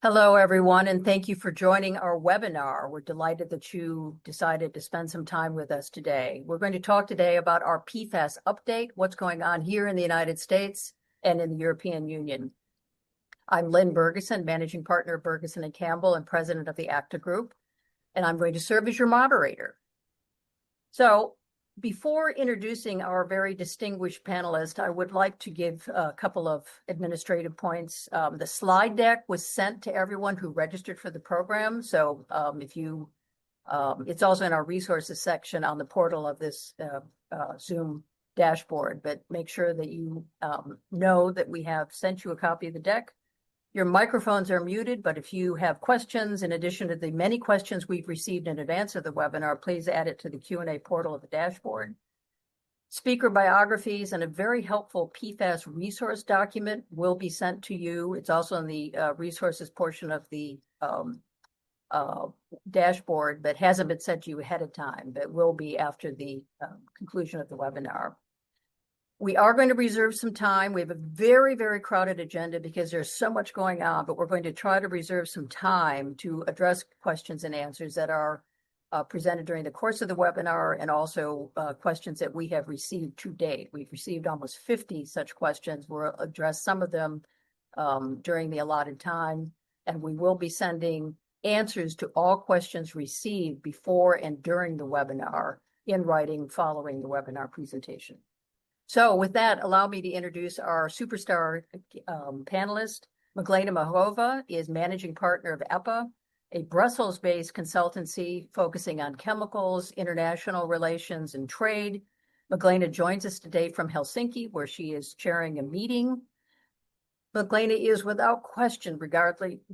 Hello, everyone, and thank you for joining our webinar. We're delighted that you decided to spend some time with us today. We're going to talk today about our PFAS update, what's going on here in the United States and in the European Union. I'm Lynn Bergeson, Managing Partner of Bergeson and Campbell and President of the ACTA Group, and I'm going to serve as your moderator. So before introducing our very distinguished panelist, I would like to give a couple of administrative points. The slide deck was sent to everyone who registered for the program. So it's also in our resources section on the portal of this Zoom dashboard, but make sure that you know that we have sent you a copy of the deck. Your microphones are muted, but if you have questions, in addition to the many questions we've received in advance of the webinar, please add it to the Q&A portal of the dashboard. Speaker biographies and a very helpful PFAS resource document will be sent to you. It's also in the resources portion of the dashboard, but hasn't been sent to you ahead of time, but will be after the conclusion of the webinar. We are going to reserve some time. We have a very, very crowded agenda because there's so much going on, but we're going to try to reserve some time to address questions and answers that are presented during the course of the webinar, and also questions that we have received to date. We've received almost 50 such questions. We'll address some of them during the allotted time, and we will be sending answers to all questions received before and during the webinar in writing following the webinar presentation. So with that, allow me to introduce our superstar panelist. Meglena Mahova is Managing Partner of EPA, a Brussels-based consultancy focusing on chemicals, international relations, and trade. Meglena joins us today from Helsinki, where she is chairing a meeting. Meglena is without question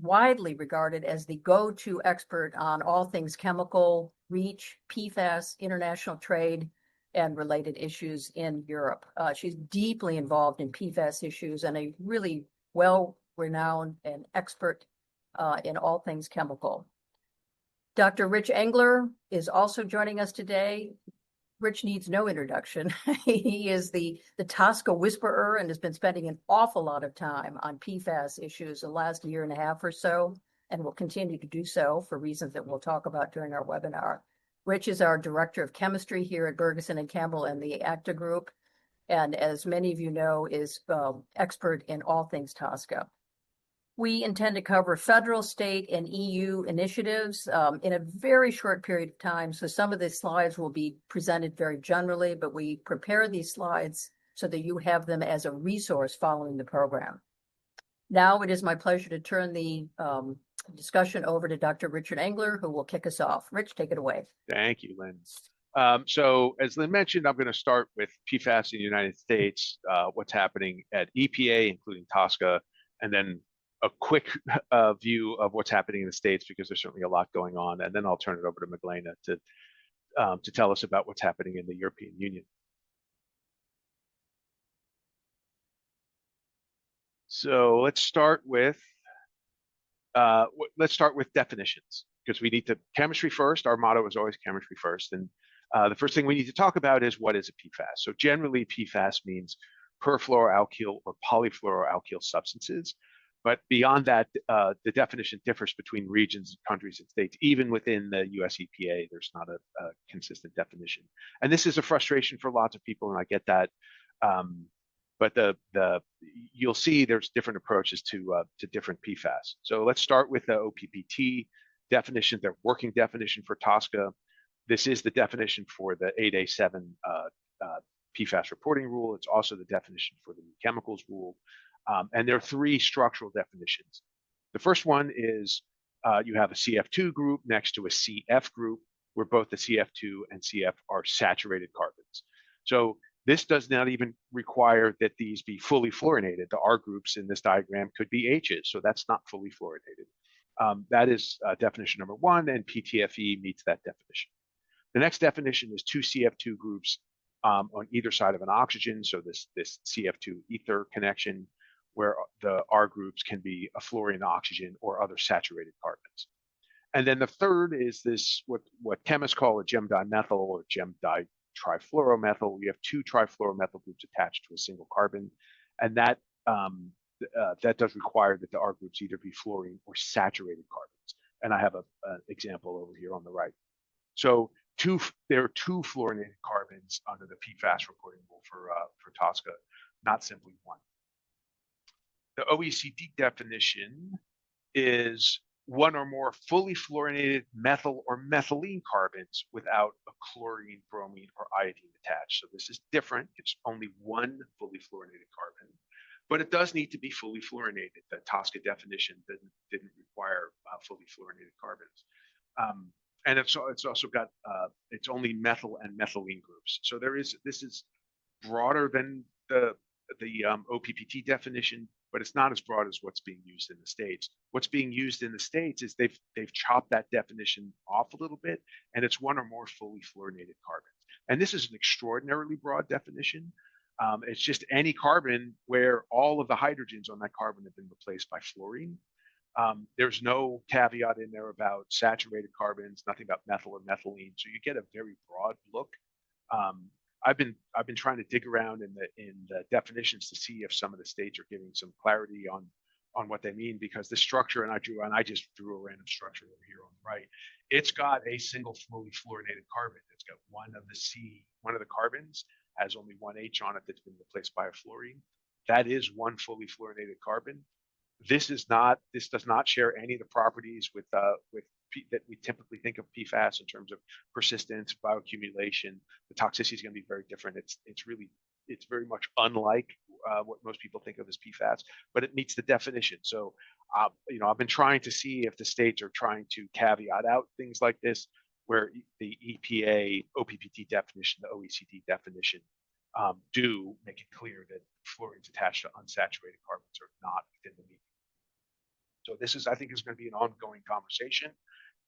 widely regarded as the go-to expert on all things chemical, REACH, PFAS, international trade, and related issues in Europe. She's deeply involved in PFAS issues and a really well-renowned and expert in all things chemical. Dr. Rich Engler is also joining us today. Rich needs no introduction. He is the TSCA whisperer and has been spending an awful lot of time on PFAS issues the last year and a half or so, and will continue to do so for reasons that we'll talk about during our webinar. Rich is our Director of Chemistry here at Bergeson and Campbell and the ACTA Group, and as many of you know, is expert in all things TSCA. We intend to cover federal, state, and EU initiatives in a very short period of time, so some of the slides will be presented very generally, but we prepare these slides so that you have them as a resource following the program. Now it is my pleasure to turn the discussion over to Dr. Richard Engler, who will kick us off. Rich, take it away. Thank you, Lynn. So as Lynn mentioned, I'm going to start with PFAS in the United States, what's happening at EPA, including TSCA, and then a quick view of what's happening in the States, because there's certainly a lot going on. And then I'll turn it over to Meglena to tell us about what's happening in the European Union. So let's start with definitions, because we need to chemistry first. Our motto is always chemistry first. And the first thing we need to talk about is, what is a PFAS? So generally, PFAS means perfluoroalkyl or polyfluoroalkyl substances. But beyond that, the definition differs between regions, countries, and states. Even within the US EPA, there's not a consistent definition. And this is a frustration for lots of people, and I get that. But you'll see there's different approaches to different PFAS. So let's start with the OPPT definition, the working definition for TSCA. This is the definition for the 8A7 PFAS reporting rule. It's also the definition for the new chemicals rule. And there are three structural definitions. The first one is you have a CF2 group next to a CF group, where both the CF2 and CF are saturated carbons. So this does not even require that these be fully fluorinated. The R groups in this diagram could be H's, so that's not fully fluorinated. That is definition number one, and PTFE meets that definition. The next definition is two CF2 groups on either side of an oxygen, so this CF2 ether connection, where the R groups can be a fluorine oxygen or other saturated carbons. And then the third is this, what chemists call a gem dimethyl or gem trifluoromethyl. We have two trifluoromethyl groups attached to a single carbon, and that that does require that the R groups either be fluorine or saturated carbons. And I have an example over here on the right. So there are two fluorinated carbons under the PFAS reporting rule for TSCA, not simply one. The OECD definition is one or more fully fluorinated methyl or methylene carbons without a chlorine, bromine, or iodine attached. So this is different. It's only one fully fluorinated carbon, but it does need to be fully fluorinated. The TSCA definition didn't require fully fluorinated carbons. And it's also got it's only methyl and methylene groups. So this is broader than the OPPT definition, but it's not as broad as what's being used in the States. What's being used in the States is they've chopped that definition off a little bit, and it's one or more fully fluorinated carbons. And this is an extraordinarily broad definition. It's just any carbon where all of the hydrogens on that carbon have been replaced by fluorine. There's no caveat in there about saturated carbons, nothing about methyl or methylene. So you get a very broad look. I've been trying to dig around in the definitions to see if some of the states are giving some clarity on what they mean, because the structure, and I just drew a random structure over here on the right. It's got a single fully fluorinated carbon. It's got one of the carbons has only one H on it that's been replaced by a fluorine. That is one fully fluorinated carbon. This does not share any of the properties with that we typically think of PFAS in terms of persistence, bioaccumulation. The toxicity is going to be very different. It's very much unlike what most people think of as PFAS, but it meets the definition. So, I've been trying to see if the states are trying to caveat out things like this, where the EPA OPPT definition, the OECD definition, do make it clear that fluorines attached to unsaturated carbons are not within the meaning. So this I think, is going to be an ongoing conversation,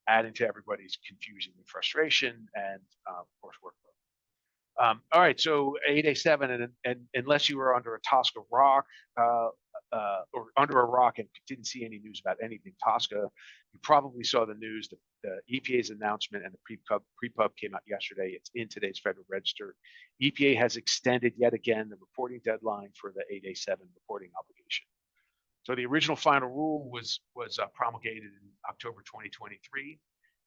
adding to everybody's confusion and frustration, and of course workload. All right, so 8A7, and unless you were under a TSCA rock or under a rock and didn't see any news about anything TSCA, you probably saw the news. The EPA's announcement and the pre-pub came out yesterday. It's in today's Federal Register. EPA has extended yet again the reporting deadline for the 8A7 reporting obligation. So the original final rule was promulgated in October 2023.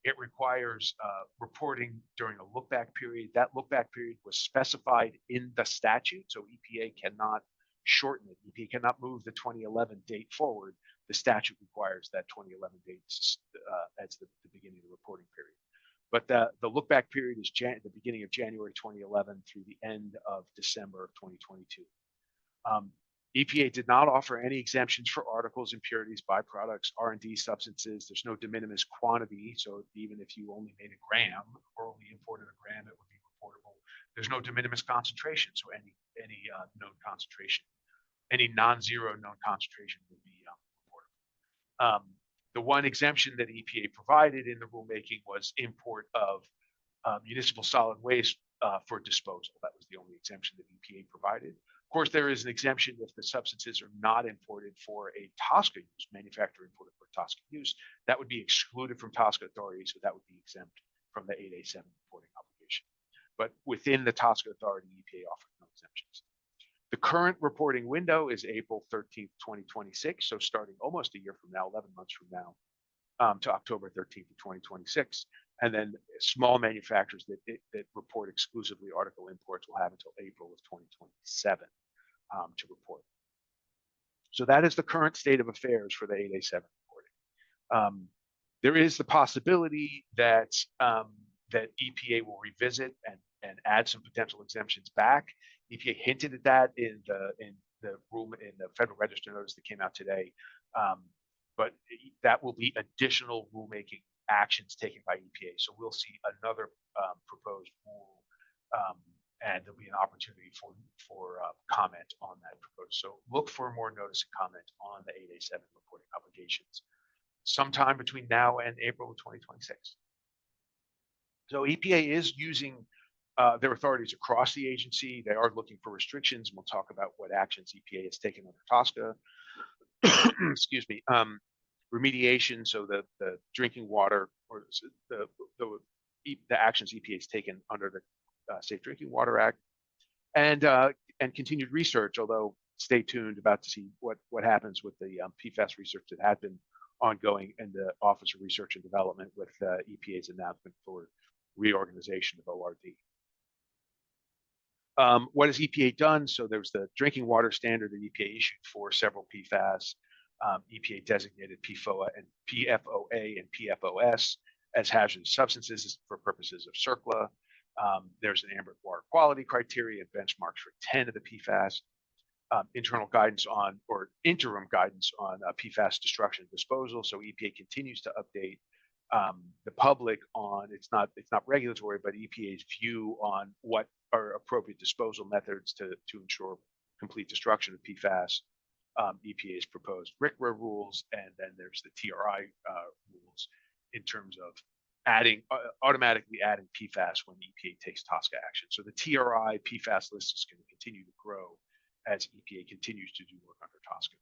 It requires reporting during a look-back period. That look-back period was specified in the statute, so EPA cannot shorten it. EPA cannot move the 2011 date forward. The statute requires that 2011 date as the beginning of the reporting period. But the look-back period is the beginning of January 2011 through the end of December of 2022. EPA did not offer any exemptions for articles, impurities, byproducts, R&D substances. There's no de minimis quantity, so even if you only made a gram or only imported a gram, it would be reportable. There's no de minimis concentration, so any known concentration, any non-zero known concentration would be reportable. The one exemption that EPA provided in the rulemaking was import of municipal solid waste for disposal. That was the only exemption that EPA provided. Of course, there is an exemption if the substances are not imported for a TSCA use, manufactured imported for TSCA use. That would be excluded from TSCA authority, so that would be exempt from the 8A7 reporting obligation. But within the TSCA authority, EPA offered no exemptions. The current reporting window is April 13th, 2026, so starting almost a year from now, 11 months from now, to October 13th of 2026. And then small manufacturers that report exclusively article imports will have until April of 2027 to report. So that is the current state of affairs for the 8A7 reporting. There is the possibility that that EPA will revisit and add some potential exemptions back. EPA hinted at that in the Federal Register notice that came out today. But that will be additional rulemaking actions taken by EPA. So we'll see another proposed rule, and there'll be an opportunity for comment on that proposal. So look for more notice and comment on the 8A7 reporting obligations sometime between now and April of 2026. So EPA is using their authorities across the agency. They are looking for restrictions, and we'll talk about what actions EPA has taken under TSCA. Excuse me. Remediation, so the drinking water, or the actions EPA has taken under the Safe Drinking Water Act, and continued research. Although stay tuned about to see what happens with the PFAS research that had been ongoing in the Office of Research and Development with EPA's announcement for reorganization of ORD. What has EPA done? So there was the drinking water standard that EPA issued for several PFAS. EPA designated PFOA and PFOA and PFOS as hazardous substances for purposes of CERCLA. There's an ambient water quality criteria and benchmarks for 10 of the PFAS. Internal guidance on, or interim guidance on PFAS destruction and disposal. So EPA continues to update the public on, it's not regulatory, but EPA's view on what are appropriate disposal methods to ensure complete destruction of PFAS. EPA's proposed RCRA rules, and then there's the TRI rules in terms of automatically adding PFAS when EPA takes TSCA action. So the TRI PFAS list is going to continue to grow as EPA continues to do work under TSCA.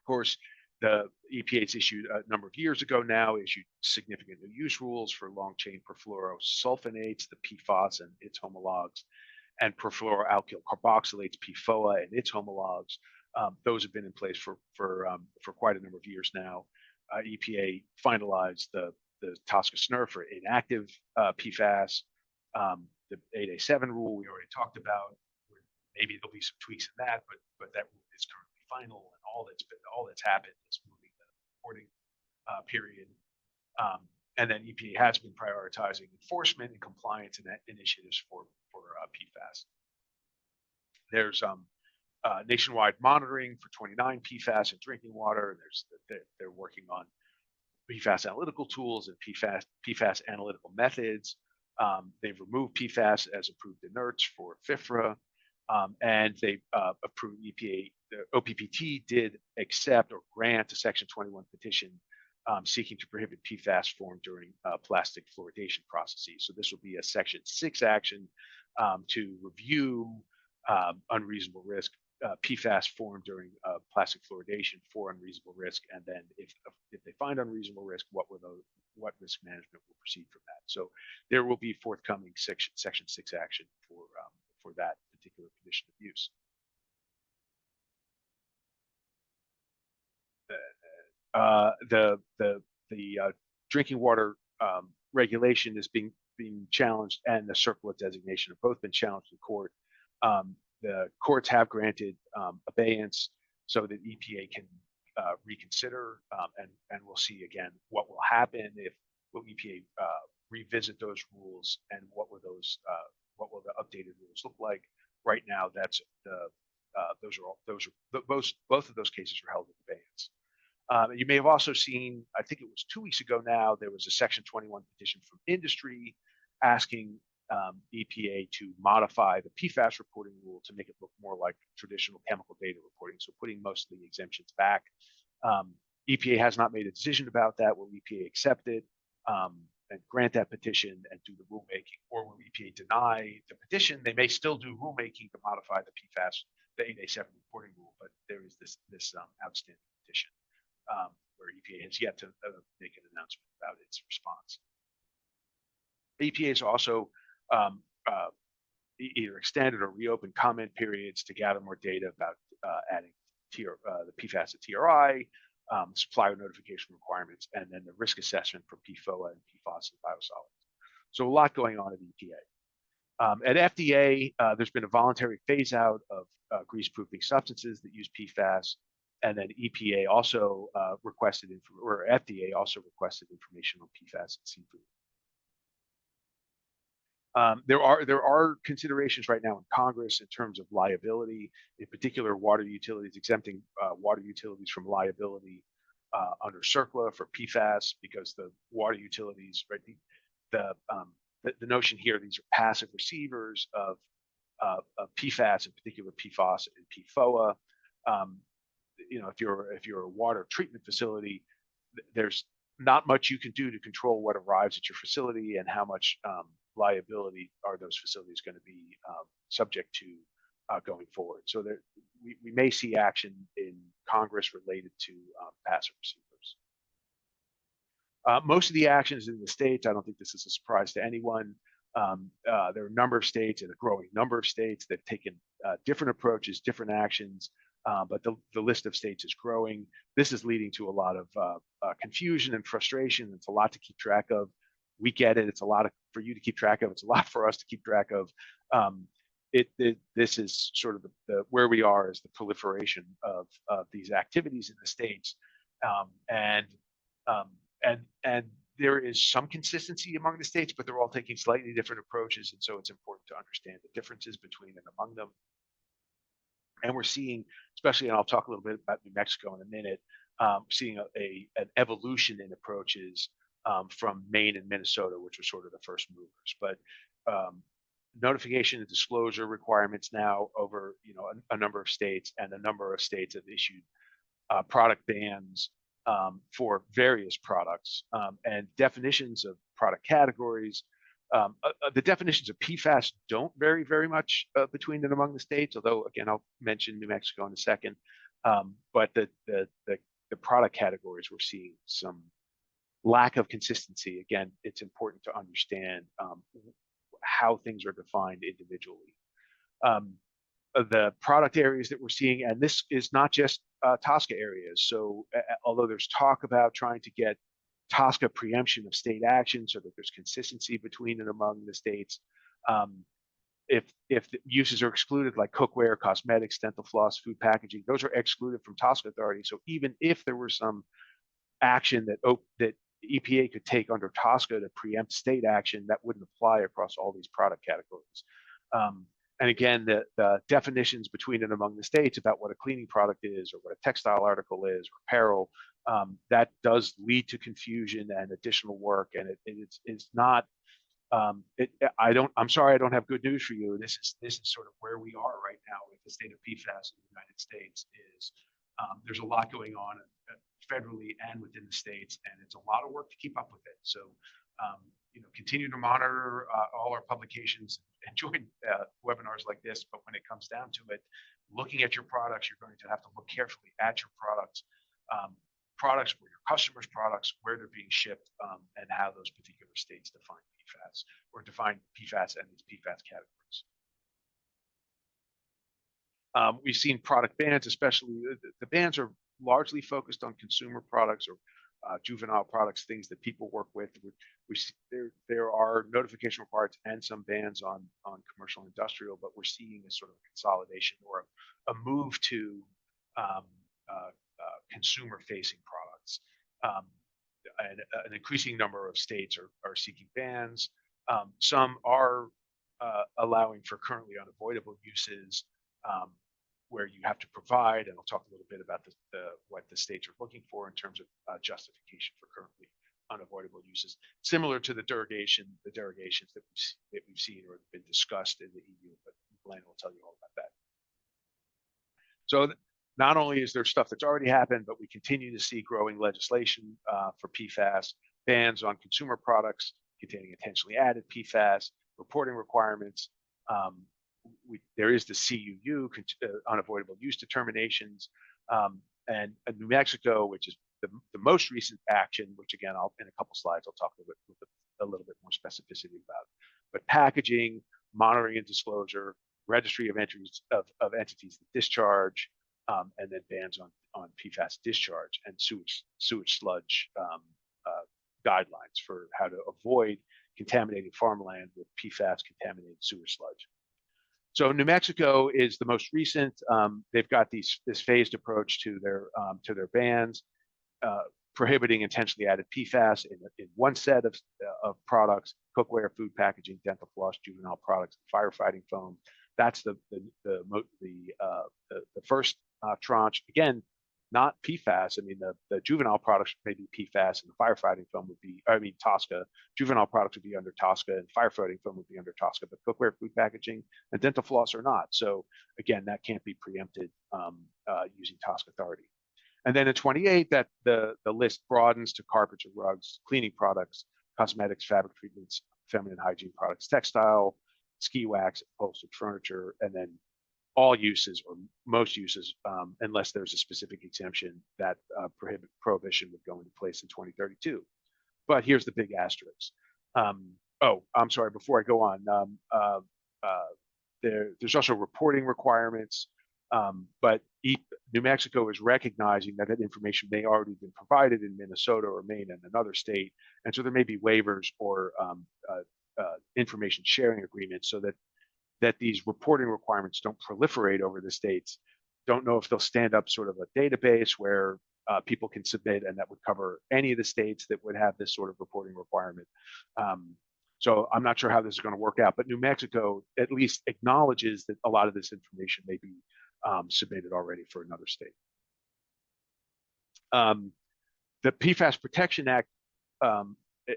Of course, the EPA's issued a number of years ago now, issued significant new use rules for long-chain perfluorosulfonates, the PFOS and its homologs, and perfluoroalkyl carboxylates, PFOA and its homologs. Those have been in place for quite a number of years now. EPA finalized the TSCA SNR for inactive PFAS. The 8A7 rule we already talked about. Maybe there'll be some tweaks in that, but that rule is currently final, and all that's happened is moving the reporting period. And then EPA has been prioritizing enforcement and compliance initiatives for PFAS. There's nationwide monitoring for 29 PFAS in drinking water. They're working on PFAS analytical tools and PFAS analytical methods. They've removed PFAS as approved inerts for FIFRA. And they approved EPA, the OPPT did accept or grant a Section 21 petition seeking to prohibit PFAS formed during plastic fluoridation processes. So this will be a Section 6 action to review unreasonable risk PFAS formed during plastic fluoridation for unreasonable risk, and then if they find unreasonable risk, what risk management will proceed from that. So there will be forthcoming Section 6 action for that particular condition of use. The drinking water regulation is being challenged, and the CERCLA designation have both been challenged in court. The courts have granted abeyance so that EPA can reconsider, and we'll see again what will happen if will EPA revisit those rules, and what will the updated rules look like. Right now, that's both of those cases are held in abeyance. You may have also seen, I think it was 2 weeks ago now, there was a Section 21 petition from industry asking EPA to modify the PFAS reporting rule to make it look more like traditional chemical data reporting, so putting most of the exemptions back. EPA has not made a decision about that. Will EPA accept it and grant that petition and do the rulemaking, or will EPA deny the petition? They may still do rulemaking to modify the PFAS, the 8A7 reporting rule, but there is this outstanding petition where EPA has yet to make an announcement about its response. EPA has also either extended or reopened comment periods to gather more data about adding the PFAS to TRI, supplier notification requirements, and then the risk assessment for PFOA and PFOS and biosolids. So a lot going on at EPA. At FDA, there's been a voluntary phase out of grease-proofing substances that use PFAS, and then EPA also requested, or FDA also requested information on PFAS in seafood. There are considerations right now in Congress in terms of liability, in particular water utilities, exempting water utilities from liability under CERCLA for PFAS, because the water utilities, right, the notion here, these are passive receivers of PFAS, in particular PFOS and PFOA. If you're a water treatment facility, there's not much you can do to control what arrives at your facility and how much liability are those facilities going to be subject to going forward. So we may see action in Congress related to passive receivers. Most of the actions in the states, I don't think this is a surprise to anyone. There are a number of states, and a growing number of states, that have taken different approaches, different actions, but the list of states is growing. This is leading to a lot of confusion and frustration. It's a lot to keep track of. We get it. It's a lot for you to keep track of. It's a lot for us to keep track of. This is sort of where we are is the proliferation of these activities in the states, and there is some consistency among the states, but they're all taking slightly different approaches, and so it's important to understand the differences between and among them. And we're seeing, especially, and I'll talk a little bit about New Mexico in a minute, seeing an evolution in approaches from Maine and Minnesota, which were sort of the first movers. But notification and disclosure requirements now over a number of states, and a number of states have issued product bans for various products, and definitions of product categories. The definitions of PFAS don't vary very much between and among the states, although again I'll mention New Mexico in a second. But the product categories, we're seeing some lack of consistency. Again, it's important to understand how things are defined individually. The product areas that we're seeing, and this is not just TSCA areas. So although there's talk about trying to get TSCA preemption of state action so that there's consistency between and among the states, if the uses are excluded, like cookware, cosmetics, dental floss, food packaging, those are excluded from TSCA authority. So even if there were some action that EPA could take under TSCA to preempt state action, that wouldn't apply across all these product categories. And again, the definitions between and among the states about what a cleaning product is, or what a textile article is, or apparel, that does lead to confusion and additional work. And it's not. I'm sorry, I don't have good news for you. This is sort of where we are right now with the state of PFAS in the United States. There's a lot going on federally and within the states, and it's a lot of work to keep up with it. So, continue to monitor all our publications and join webinars like this. But when it comes down to it, looking at your products, you're going to have to look carefully at your products, products where your customers' products, where they're being shipped, and how those particular states define PFAS or define PFAS and these PFAS categories. We've seen product bans, especially the bans are largely focused on consumer products or juvenile products, things that people work with. There are notification requirements and some bans on commercial and industrial, but we're seeing a sort of consolidation or a move to consumer-facing products. And an increasing number of states are seeking bans. Some are allowing for currently unavoidable uses, where you have to provide, and I'll talk a little bit about what the states are looking for in terms of justification for currently unavoidable uses, similar to the derogations that we've seen or been discussed in the EU, but Glenn will tell you all about that. So not only is there stuff that's already happened, but we continue to see growing legislation for PFAS, bans on consumer products containing intentionally added PFAS, reporting requirements. There is the CUU, unavoidable use determinations, and New Mexico, which is the most recent action, which again, in a couple slides, I'll talk a little bit more specificity about. But packaging, monitoring and disclosure, registry of entries of entities that discharge, and then bans on PFAS discharge and sewage sludge guidelines for how to avoid contaminating farmland with PFAS contaminated sewage sludge. So New Mexico is the most recent. They've got this phased approach to their bans, prohibiting intentionally added PFAS in one set of products: cookware, food packaging, dental floss, juvenile products, firefighting foam. That's the first tranche. Again, not PFAS. I mean, the juvenile products may be PFAS, and the firefighting foam would be, TSCA. Juvenile products would be under TSCA, and firefighting foam would be under TSCA, but cookware, food packaging, and dental floss are not. So again, that can't be preempted using TSCA authority. And then in 28, that the list broadens to carpets or rugs, cleaning products, cosmetics, fabric treatments, feminine hygiene products, textile, ski wax, upholstered furniture, and then all uses or most uses, unless there's a specific exemption, that prohibition would go into place in 2032. But here's the big asterisk. I'm sorry, before I go on, There's also reporting requirements, but New Mexico is recognizing that that information may already been provided in Minnesota or Maine and another state, and so there may be waivers or information sharing agreements so that these reporting requirements don't proliferate over the states. Don't know if they'll stand up sort of a database where people can submit, and that would cover any of the states that would have this sort of reporting requirement. So I'm not sure how this is going to work out, but New Mexico at least acknowledges that a lot of this information may be submitted already for another state. The PFAS Protection Act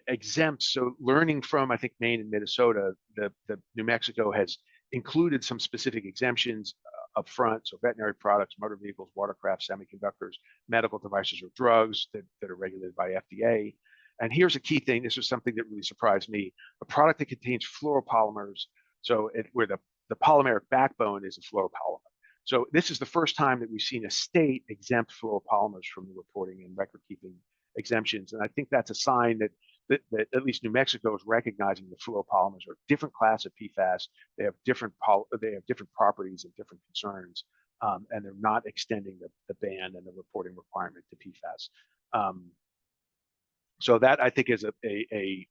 exempts, so learning from, I think, Maine and Minnesota, the New Mexico has included some specific exemptions up front, so veterinary products, motor vehicles, watercraft, semiconductors, medical devices or drugs that are regulated by FDA. And here's a key thing, this is something that really surprised me, a product that contains fluoropolymers, so where the polymeric backbone is a fluoropolymer. So this is the first time that we've seen a state exempt fluoropolymers from the reporting and record-keeping exemptions, and I think that's a sign that at least New Mexico is recognizing the fluoropolymers are a different class of PFAS. They have different properties and different concerns, and they're not extending the ban and the reporting requirement to PFAS. So that I think is a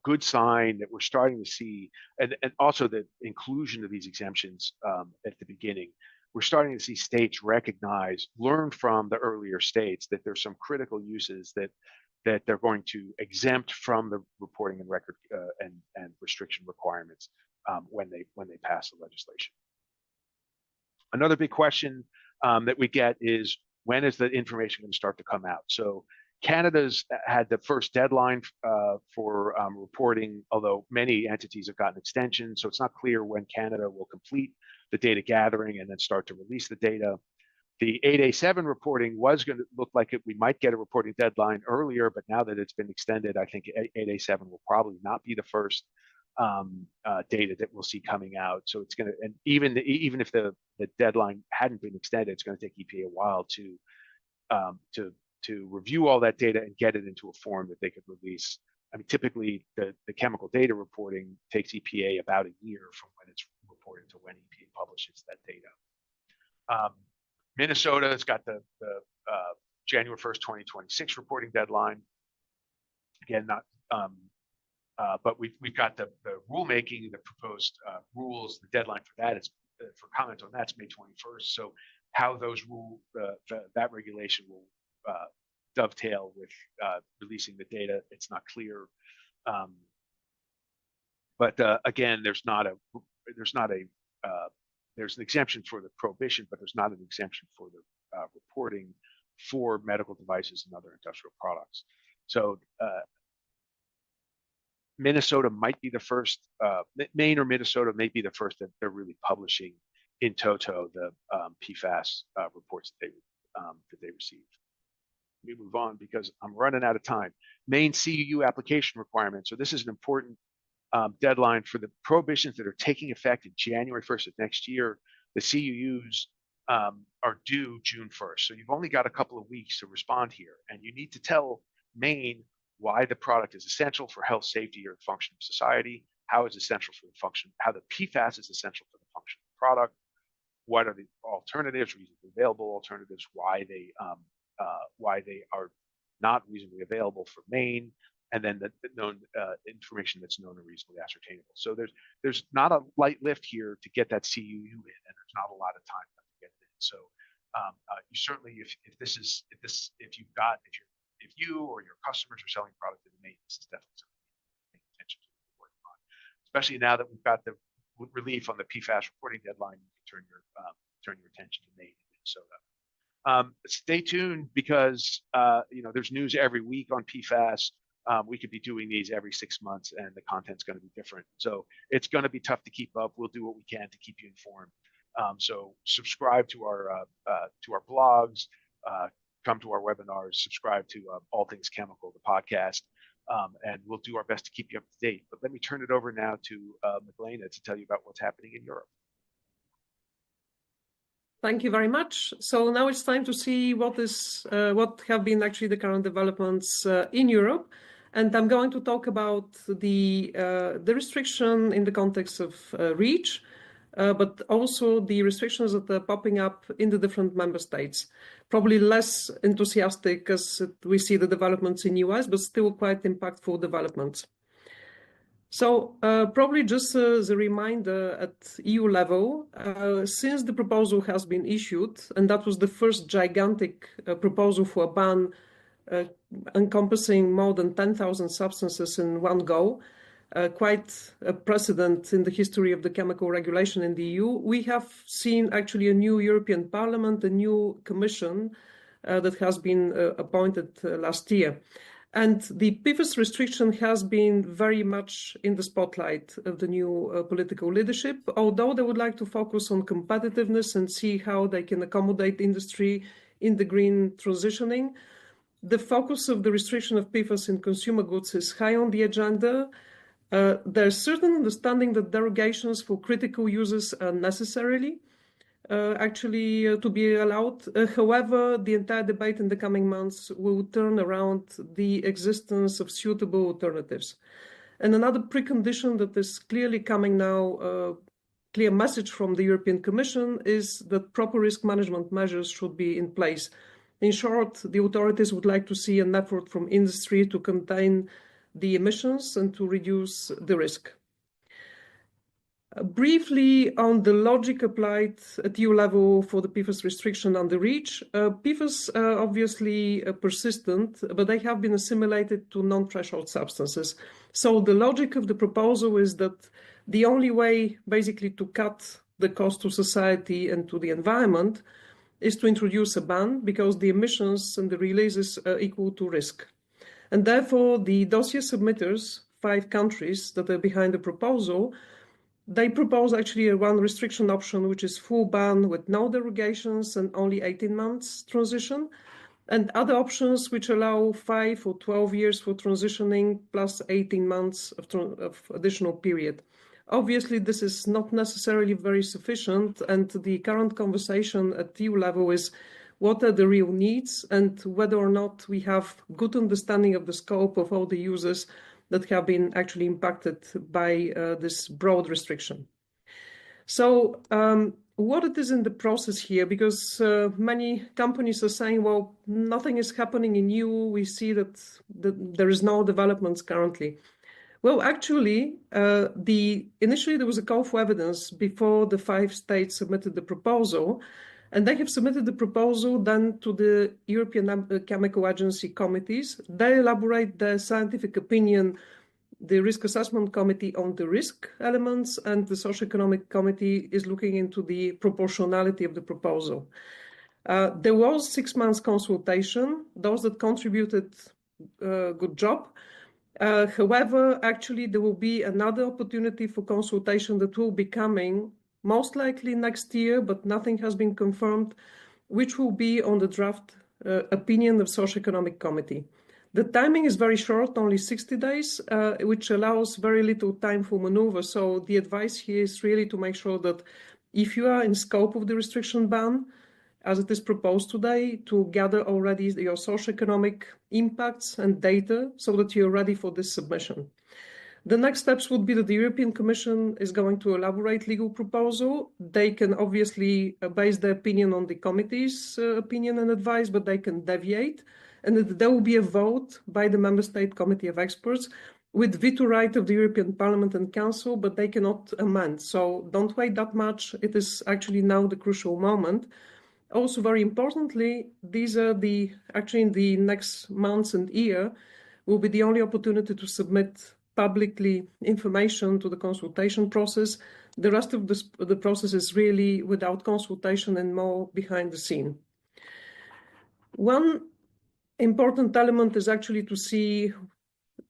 good sign that we're starting to see, and also the inclusion of these exemptions at the beginning. We're starting to see states learn from the earlier states that there's some critical uses that they're going to exempt from the reporting and record and restriction requirements when they pass the legislation. Another big question that we get is, when is the information going to start to come out? So Canada's had the first deadline for reporting, although many entities have gotten extensions, so it's not clear when Canada will complete the data gathering and then start to release the data. The 8A7 reporting was going to look like we might get a reporting deadline earlier, but now that it's been extended, I think 8A7 will probably not be the first data that we'll see coming out. So it's going to, and even if the deadline hadn't been extended, it's going to take EPA a while to review all that data and get it into a form that they could release. I mean, typically the chemical data reporting takes EPA about a year from when it's reported to when EPA publishes that data. Minnesota has got the January 1st, 2026 reporting deadline. Again, not, but we've got the rulemaking, the proposed rules. The deadline for that is for comment on that's May 21st. So how those that regulation will dovetail with releasing the data, it's not clear. But again, there's an exemption for the prohibition, but there's not an exemption for the reporting for medical devices and other industrial products. So Minnesota might be the first, Maine or Minnesota may be the first that they're really publishing in toto the PFAS reports that they received. Let me move on because I'm running out of time. Maine CUU application requirements. So this is an important deadline for the prohibitions that are taking effect in January 1st of next year. The CUUs are due June 1st. So you've only got a couple of weeks to respond here. And you need to tell Maine why the product is essential for health, safety, or the function of society, how it's essential for the function, how the PFAS is essential for the function of the product, what are the alternatives, reasonably available alternatives, why they are not reasonably available for Maine, and then the known information that's known and reasonably ascertainable. So there's not a light lift here to get that CUU in, and there's not a lot of time to get it in. So you certainly, if you or your customers are selling product in Maine, this is definitely something you need to pay attention to and working on. Especially now that we've got the relief on the PFAS reporting deadline, you can turn your attention to Maine and Minnesota. Stay tuned because there's news every week on PFAS. We could be doing these every 6 months, and the content's going to be different. So it's going to be tough to keep up. We'll do what we can to keep you informed. So subscribe to our blogs, come to our webinars, subscribe to All Things Chemical, the podcast, and we'll do our best to keep you up to date. But let me turn it over now to Magdalena to tell you about what's happening in Europe. Thank you very much. So now it's time to see what have been actually the current developments in Europe. And I'm going to talk about the restriction in the context of REACH, but also the restrictions that are popping up in the different member states. Probably less enthusiastic as we see the developments in US, but still quite impactful developments. So probably just as a reminder at EU level, since the proposal has been issued, and that was the first gigantic proposal for a ban encompassing more than 10,000 substances in one go, quite a precedent in the history of the chemical regulation in the EU, we have seen actually a new European Parliament, a new Commission that has been appointed last year. And the PFAS restriction has been very much in the spotlight of the new political leadership, although they would like to focus on competitiveness and see how they can accommodate industry in the green transitioning. The focus of the restriction of PFAS in consumer goods is high on the agenda. There's certain understanding that derogations for critical uses are necessarily to be allowed. However, the entire debate in the coming months will turn around the existence of suitable alternatives. And another precondition that is clearly coming now, clear message from the European Commission, is that proper risk management measures should be in place. In short, the authorities would like to see an effort from industry to contain the emissions and to reduce the risk. Briefly on the logic applied at EU level for the PFAS restriction under REACH. PFAS are obviously persistent, but they have been assimilated to non-threshold substances. So the logic of the proposal is that the only way basically to cut the cost to society and to the environment is to introduce a ban, because the emissions and the releases are equal to risk. And therefore the dossier submitters, 5 countries that are behind the proposal, they propose actually a one restriction option, which is full ban with no derogations and only 18 months transition, and other options which allow 5 or 12 years for transitioning plus 18 months of additional period. Obviously, this is not necessarily very sufficient, and the current conversation at EU level is what are the real needs and whether or not we have good understanding of the scope of all the users that have been actually impacted by this broad restriction. So what it is in the process here, because many companies are saying, well, nothing is happening in EU, we see that there is no developments currently. Well, actually, initially there was a call for evidence before the 5 states submitted the proposal, and they have submitted the proposal then to the European Chemical Agency committees. They elaborate their scientific opinion, the Risk Assessment Committee on the risk elements, and the Socioeconomic Committee is looking into the proportionality of the proposal. There was 6 months consultation. Those that contributed, good job. However, actually, there will be another opportunity for consultation that will be coming most likely next year, but nothing has been confirmed, which will be on the draft opinion of Socioeconomic Committee. The timing is very short, only 60 days, which allows very little time for maneuver. So the advice here is really to make sure that if you are in scope of the restriction ban, as it is proposed today, to gather already your socioeconomic impacts and data so that you're ready for this submission. The next steps would be that the European Commission is going to elaborate legal proposal. They can obviously base their opinion on the committee's opinion and advice, but they can deviate. And there will be a vote by the Member State Committee of Experts with veto right of the European Parliament and Council, but they cannot amend. So don't wait that much. It is actually now the crucial moment. Also, very importantly, these are actually in the next months and year, will be the only opportunity to submit publicly information to the consultation process. The rest of the process is really without consultation and more behind the scene. One important element is actually to see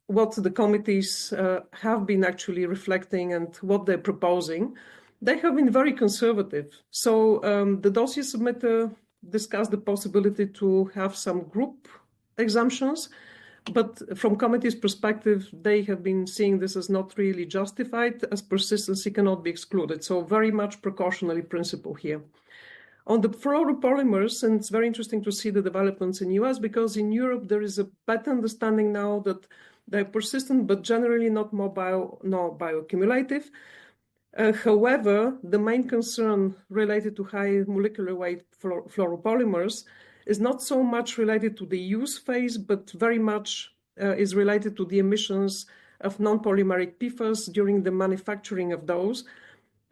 what the committees have been actually reflecting and what they're proposing. They have been very conservative. So the dossier submitter discussed the possibility to have some group exemptions, but from committee's perspective, they have been seeing this as not really justified, as persistency cannot be excluded. So very much precautionary principle here. On the fluoropolymers, and it's very interesting to see the developments in US, because in Europe there is a better understanding now that they're persistent, but generally not mobile nor bioaccumulative. However, the main concern related to high molecular weight fluoropolymers is not so much related to the use phase, but very much is related to the emissions of non-polymeric PFAS during the manufacturing of those,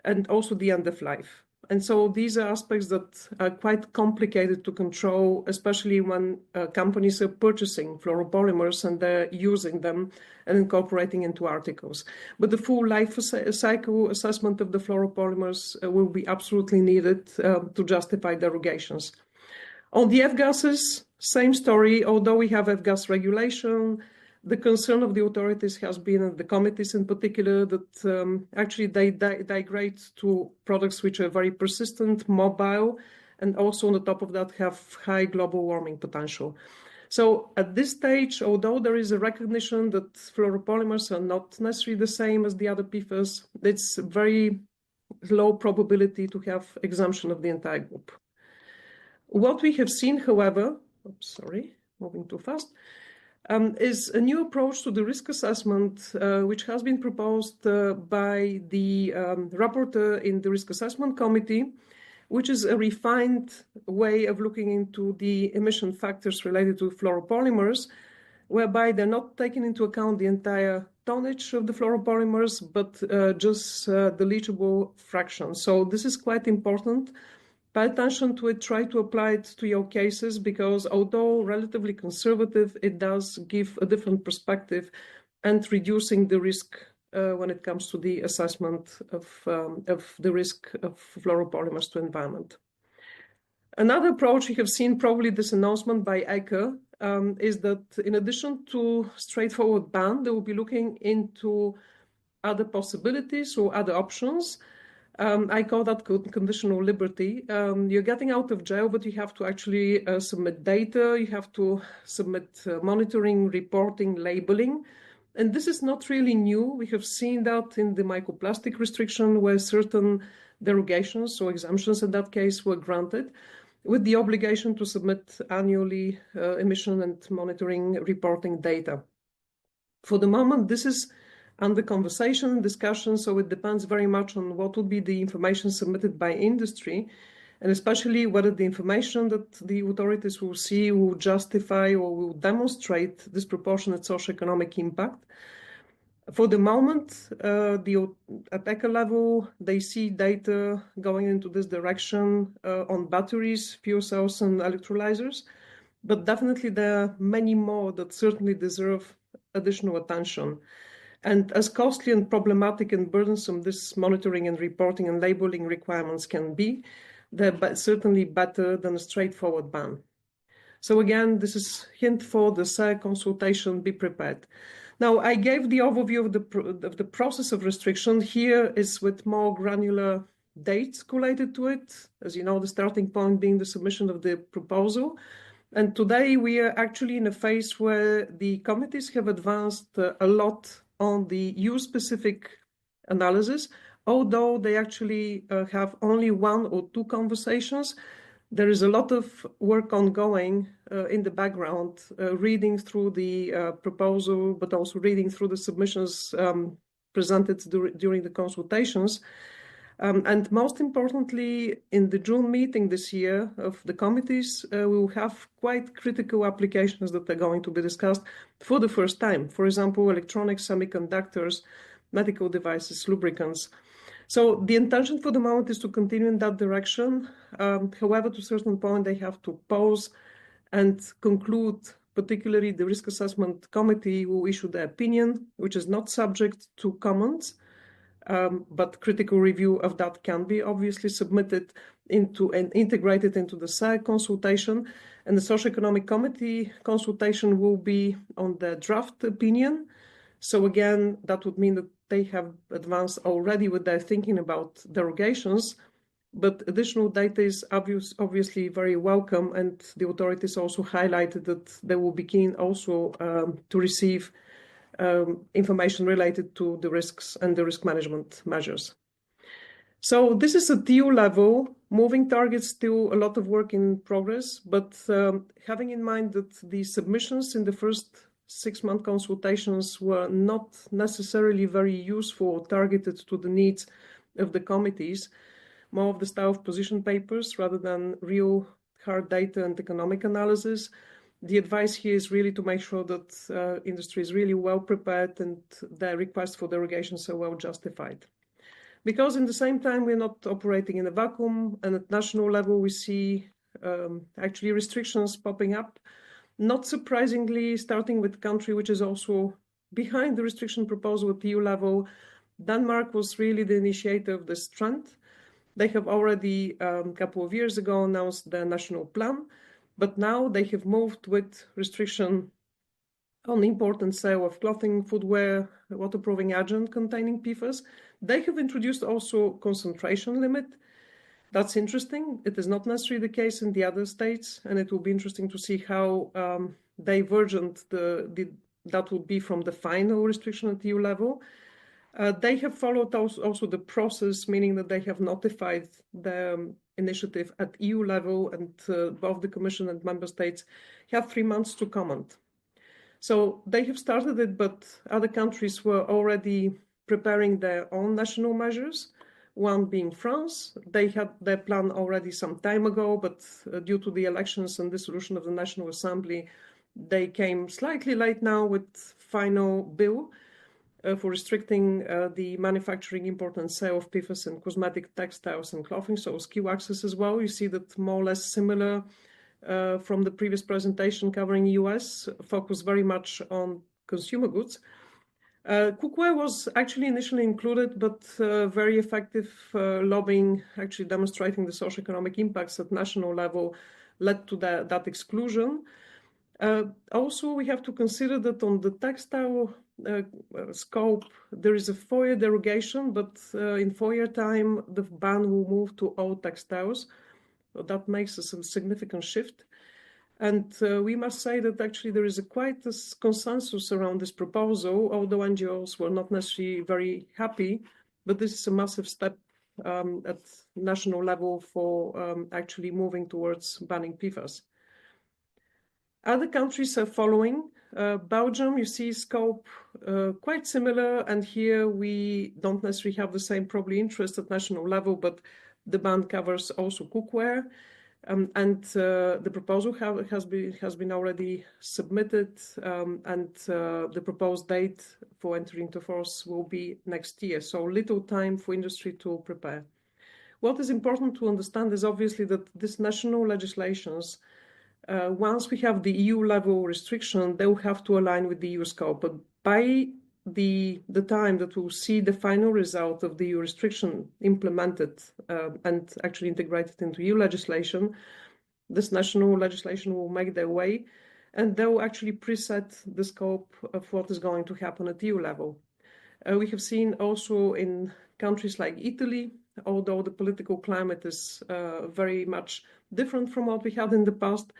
and also the end of life. And so these are aspects that are quite complicated to control, especially when companies are purchasing fluoropolymers and they're using them and incorporating into articles. But the full life cycle assessment of the fluoropolymers will be absolutely needed to justify derogations. On the F-gases, same story. Although we have F-gas regulation, the concern of the authorities has been, and the committees in particular, that actually they degrade to products which are very persistent, mobile, and also on the top of that have high global warming potential. So at this stage, although there is a recognition that fluoropolymers are not necessarily the same as the other PFAS, it's very low probability to have exemption of the entire group. What we have seen, however, moving too fast, is a new approach to the risk assessment, which has been proposed by the rapporteur in the Risk Assessment Committee, which is a refined way of looking into the emission factors related to fluoropolymers, whereby they're not taking into account the entire tonnage of the fluoropolymers, but just the leachable fraction. So this is quite important. Pay attention to it, try to apply it to your cases, because although relatively conservative, it does give a different perspective and reducing the risk when it comes to the assessment of the risk of fluoropolymers to environment. Another approach, you have seen probably this announcement by ECHA, is that in addition to straightforward ban, they will be looking into other possibilities or other options. I call that conditional liberty. You're getting out of jail, but you have to actually submit data. You have to submit monitoring, reporting, labeling. And this is not really new. We have seen that in the microplastic restriction, where certain derogations or exemptions in that case were granted, with the obligation to submit annually emission and monitoring reporting data. For the moment, this is under conversation, discussion, so it depends very much on what would be the information submitted by industry, and especially whether the information that the authorities will see will justify or will demonstrate disproportionate socioeconomic impact. For the moment, at ECHA level, they see data going into this direction on batteries, fuel cells, and electrolyzers, but definitely there are many more that certainly deserve additional attention. And as costly and problematic and burdensome this monitoring and reporting and labeling requirements can be, they're certainly better than a straightforward ban. So again, this is hint for the SAR consultation, be prepared. Now, I gave the overview of the process of restriction. Here is with more granular dates collated to it. As you know, the starting point being the submission of the proposal. And today we are actually in a phase where the committees have advanced a lot on the use-specific analysis, although they actually have only one or two conversations. There is a lot of work ongoing in the background, reading through the proposal, but also reading through the submissions presented during the consultations. And most importantly, in the June meeting this year of the committees, we will have quite critical applications that are going to be discussed for the first time. For example, electronics, semiconductors, medical devices, lubricants. So the intention for the moment is to continue in that direction. However, to a certain point, they have to pause and conclude, particularly the Risk Assessment Committee will issue the opinion, which is not subject to comments. But critical review of that can be obviously submitted into and integrated into the SAR consultation. And the Socioeconomic Committee consultation will be on the draft opinion. So again, that would mean that they have advanced already with their thinking about derogations, but additional data is obviously very welcome. And the authorities also highlighted that they will be keen also to receive information related to the risks and the risk management measures. So this is at TU level. Moving targets, still a lot of work in progress, but having in mind that the submissions in the first 6-month consultations were not necessarily very useful or targeted to the needs of the committees, more of the style of position papers rather than real hard data and economic analysis. The advice here is really to make sure that industry is really well prepared and their requests for derogations are well justified. Because in the same time, we're not operating in a vacuum, and at national level, we see actually restrictions popping up. Not surprisingly, starting with a country which is also behind the restriction proposal at EU level, Denmark was really the initiator of this trend. They have already, a couple of years ago, announced their national plan, but now they have moved with restriction on import and sale of clothing, footwear, waterproofing agent containing PFAS. They have introduced also concentration limit. That's interesting. It is not necessarily the case in the other states, and it will be interesting to see how divergent that would be from the final restriction at EU level. They have followed also the process, meaning that they have notified the initiative at EU level, and both the Commission and Member States have 3 months to comment. So they have started it, but other countries were already preparing their own national measures, one being France. They had their plan already some time ago, but due to the elections and dissolution of the National Assembly, they came slightly late now with final bill for restricting the manufacturing, import and sale of PFAS in cosmetic, textiles and clothing, so skill access as well. You see that more or less similar from the previous presentation covering US, focused very much on consumer goods. Cookware was actually initially included, but very effective lobbying, actually demonstrating the socioeconomic impacts at national level, led to that exclusion. Also, we have to consider that on the textile scope, there is a 4-year derogation, but in 4-year time, the ban will move to all textiles. So that makes a significant shift. And we must say that actually there is quite a consensus around this proposal, although NGOs were not necessarily very happy, but this is a massive step at national level for actually moving towards banning PFAS. Other countries are following. Belgium, you see scope quite similar, and here we don't necessarily have the same probably interest at national level, but the ban covers also cookware. And the proposal has been already submitted, and the proposed date for entering into force will be next year. So little time for industry to prepare. What is important to understand is obviously that these national legislations, once we have the EU level restriction, they will have to align with the EU scope. But by the time that we'll see the final result of the EU restriction implemented and actually integrated into EU legislation, this national legislation will make their way, and they will actually preset the scope of what is going to happen at EU level. We have seen also in countries like Italy, although the political climate is very much different from what we had in the past,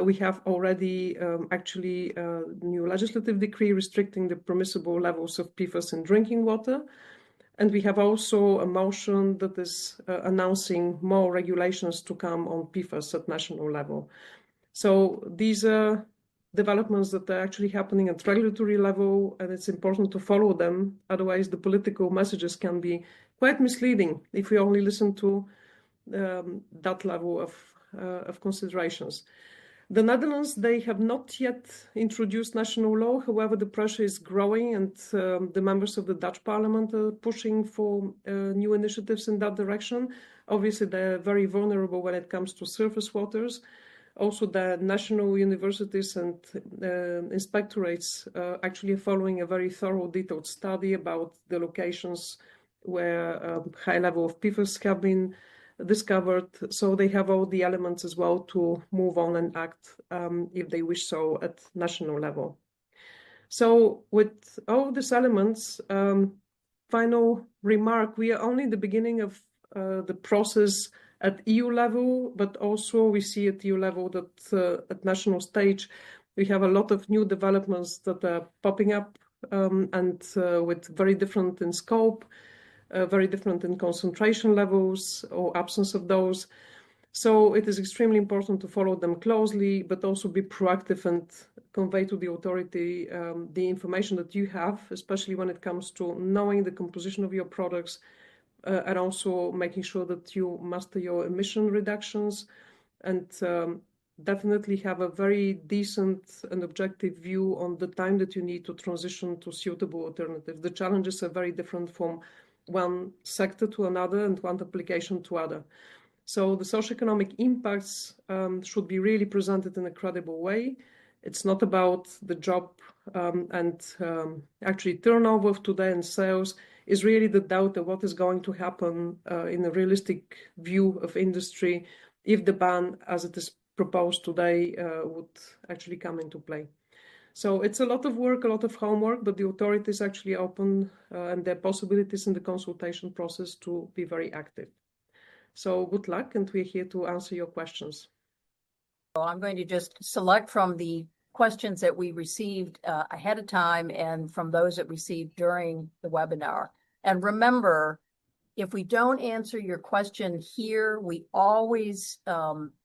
we have already actually a new legislative decree restricting the permissible levels of PFAS in drinking water. And we have also a motion that is announcing more regulations to come on PFAS at national level. So these are developments that are actually happening at regulatory level, and it's important to follow them. Otherwise, the political messages can be quite misleading if we only listen to that level of considerations. The Netherlands, they have not yet introduced national law. However, the pressure is growing, and the members of the Dutch parliament are pushing for new initiatives in that direction. Obviously, they're very vulnerable when it comes to surface waters. Also, the national universities and inspectorates actually are following a very thorough, detailed study about the locations where a high level of PFAS have been discovered, so they have all the elements as well to move on and act if they wish so at national level. So with all these elements, final remark, we are only in the beginning of the process at EU level, but also we see at EU level that at national stage, we have a lot of new developments that are popping up and with very different in scope, very different in concentration levels or absence of those. So it is extremely important to follow them closely, but also be proactive and convey to the authority the information that you have, especially when it comes to knowing the composition of your products, and also making sure that you master your emission reductions and definitely have a very decent and objective view on the time that you need to transition to suitable alternatives. The challenges are very different from one sector to another and one application to other. So the socioeconomic impacts should be really presented in a credible way. It's not about the job and actually turnover of today and sales. Is really the doubt of what is going to happen in a realistic view of industry if the ban as it is proposed today would actually come into play. So it's a lot of work, a lot of homework, but the authorities actually open and there are possibilities in the consultation process to be very active. So good luck, and we're here to answer your questions. So I'm going to just select from the questions that we received ahead of time and from those that received during the webinar. And remember, if we don't answer your question here, we always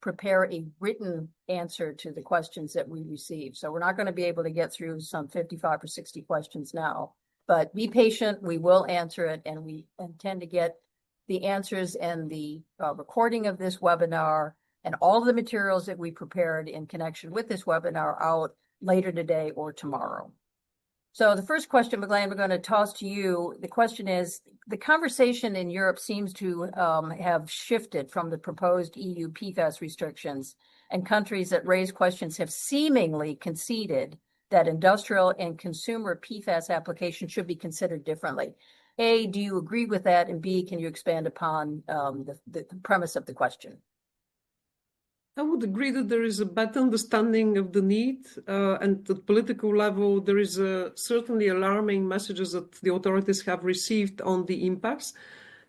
prepare a written answer to the questions that we receive. So we're not going to be able to get through some 55 or 60 questions now, but be patient. We will answer it, and we intend to get the answers and the recording of this webinar and all of the materials that we prepared in connection with this webinar out later today or tomorrow. So the first question, Magdalena, we're going to toss to you. The question is, the conversation in Europe seems to have shifted from the proposed EU PFAS restrictions, and countries that raise questions have seemingly conceded that industrial and consumer PFAS applications should be considered differently. A, do you agree with that? And B, can you expand upon the premise of the question? I would agree that there is a better understanding of the need, and at the political level, there is certainly alarming messages that the authorities have received on the impacts.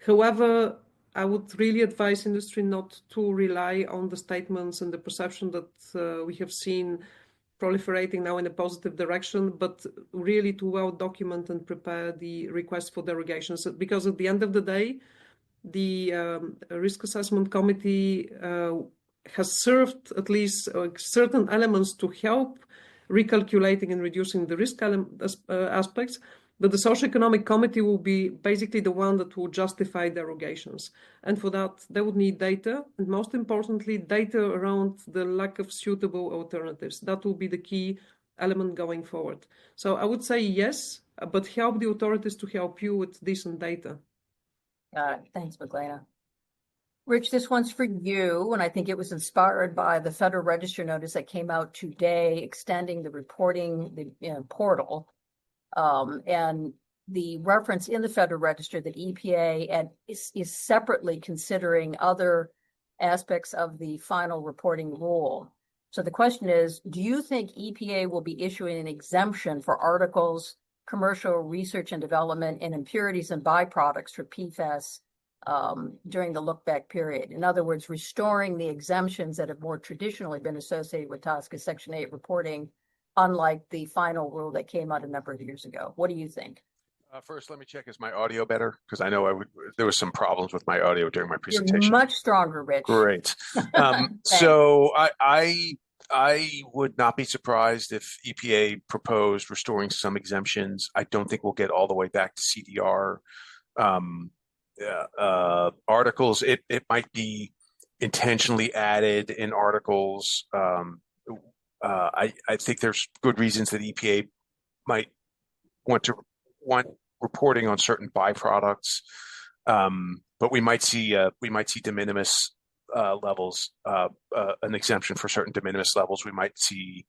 However, I would really advise industry not to rely on the statements and the perception that we have seen proliferating now in a positive direction, but really to well document and prepare the request for derogations. Because at the end of the day, the risk assessment committee has served at least certain elements to help recalculating and reducing the risk aspects, but the socioeconomic committee will be basically the one that will justify derogations. And for that, they would need data, and most importantly, data around the lack of suitable alternatives. That will be the key element going forward. So I would say yes, but help the authorities to help you with decent data. Thanks, Magdalena. Rich, this one's for you, and I think it was inspired by the Federal Register notice that came out today extending the reporting portal, and the reference in the Federal Register that EPA is separately considering other aspects of the final reporting rule. So the question is, do you think EPA will be issuing an exemption for articles, commercial research and development, and impurities and byproducts for PFAS during the look-back period? In other words, restoring the exemptions that have more traditionally been associated with TSCA Section 8 reporting, unlike the final rule that came out a number of years ago. What do you think? First, let me check, is my audio better? Because I know there was some problems with my audio during my presentation. You're much stronger, Rich. Great. So I would not be surprised if EPA proposed restoring some exemptions. I don't think we'll get all the way back to CDR. Articles, it might be intentionally added in articles. I think there's good reasons that EPA might want reporting on certain byproducts, but we might see de minimis levels, an exemption for certain de minimis levels. We might see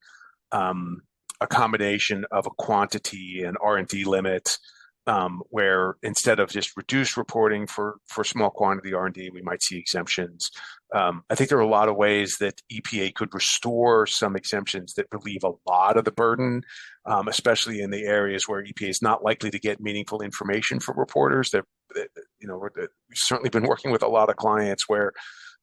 a combination of a quantity and R&D limit, where instead of just reduced reporting for small quantity R&D, we might see exemptions. I think there are a lot of ways that EPA could restore some exemptions that relieve a lot of the burden, especially in the areas where EPA is not likely to get meaningful information from reporters. We've certainly been working with a lot of clients where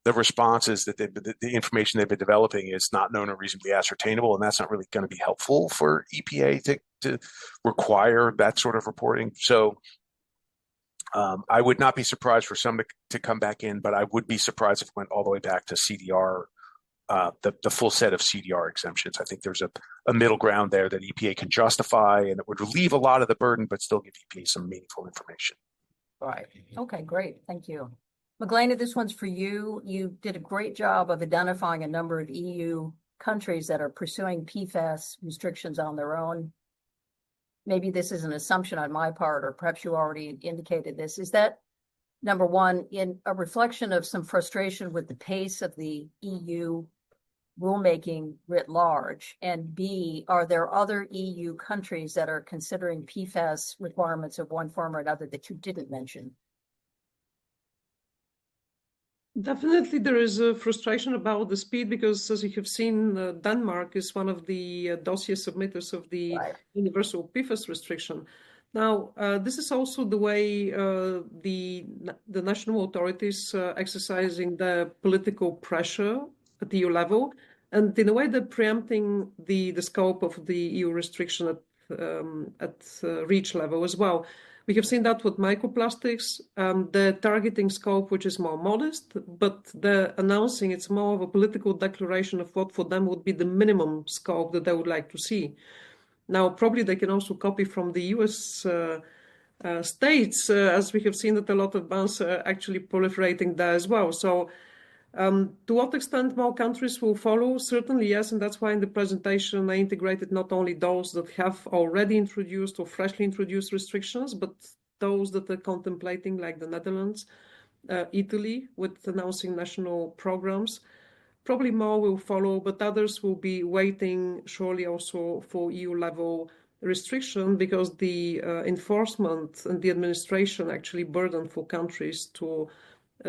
the responses that the information they've been developing is not known or reasonably ascertainable, and that's not really going to be helpful for EPA to require that sort of reporting. So I would not be surprised for some to come back in, but I would be surprised if it went all the way back to CDR, the full set of CDR exemptions. I think there's a middle ground there that EPA can justify, and it would relieve a lot of the burden, but still give EPA some meaningful information. Right. Okay, great. Thank you. Magdalena, this one's for you. You did a great job of identifying a number of EU countries that are pursuing PFAS restrictions on their own. Maybe this is an assumption on my part, or perhaps you already indicated this. Is that, number one, in a reflection of some frustration with the pace of the EU rulemaking writ large? And B, are there other EU countries that are considering PFAS requirements of one form or another that you didn't mention? Definitely, there is a frustration about the speed because, as you have seen, Denmark is one of the dossier submitters of the Right. universal PFAS restriction. Now, this is also the way the national authorities exercising the political pressure at the EU level, and in a way, they're preempting the scope of the EU restriction at REACH level as well. We have seen that with microplastics, the targeting scope, which is more modest, but the announcing it's more of a political declaration of what for them would be the minimum scope that they would like to see. Now, probably they can also copy from the US states, as we have seen that a lot of bans are actually proliferating there as well. So to what extent more countries will follow? Certainly, yes, and that's why in the presentation I integrated not only those that have already introduced or freshly introduced restrictions, but those that are contemplating, like the Netherlands, Italy, with announcing national programs. Probably more will follow, but others will be waiting surely also for EU level restriction, because the enforcement and the administration actually burden for countries to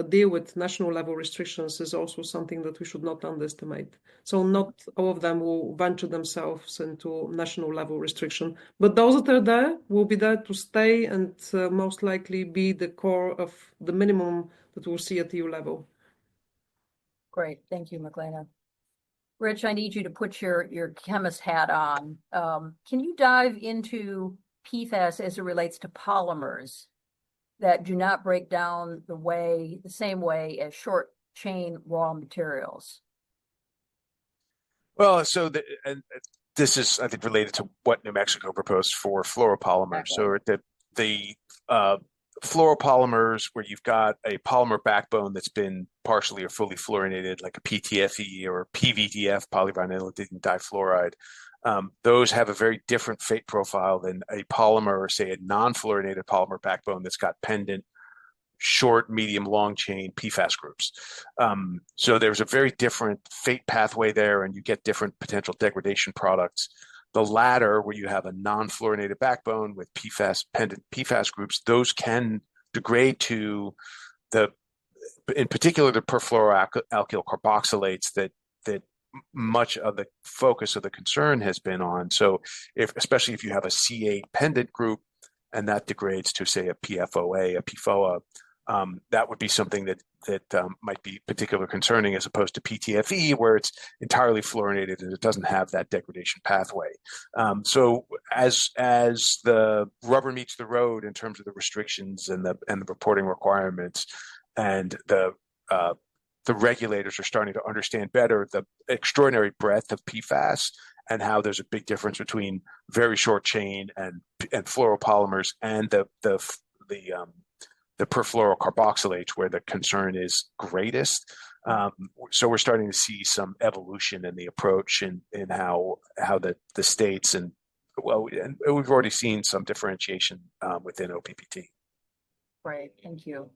deal with national level restrictions is also something that we should not underestimate. So not all of them will venture themselves into national level restriction, but those that are there will be there to stay and most likely be the core of the minimum that we'll see at EU level. Great. Thank you, Magdalena. Rich, I need you to put your chemist hat on. Can you dive into PFAS as it relates to polymers that do not break down the same way as short chain raw materials? Well, and this is, I think, related to what New Mexico proposed for fluoropolymers. So the fluoropolymers, where you've got a polymer backbone that's been partially or fully fluorinated, like a PTFE or PVDF, polyvinyl difluoride, those have a very different fate profile than a polymer, or say a non-fluorinated polymer backbone that's got pendant, short, medium, long chain PFAS groups. So there's a very different fate pathway there, and you get different potential degradation products. The latter, where you have a non-fluorinated backbone with pendant PFAS groups, those can degrade to in particular, the perfluoroalkyl carboxylates that much of the focus of the concern has been on. So especially if you have a C8 pendant group and that degrades to, say, a PFOA, a PFOA, that would be something that might be particularly concerning, as opposed to PTFE, where it's entirely fluorinated and it doesn't have that degradation pathway. So as the rubber meets the road in terms of the restrictions and the reporting requirements, and the regulators are starting to understand better the extraordinary breadth of PFAS and how there's a big difference between very short chain and fluoropolymers and the perfluorocarboxylates, where the concern is greatest. So we're starting to see some evolution in the approach in how the states and we've already seen some differentiation within OPPT. Right, thank you.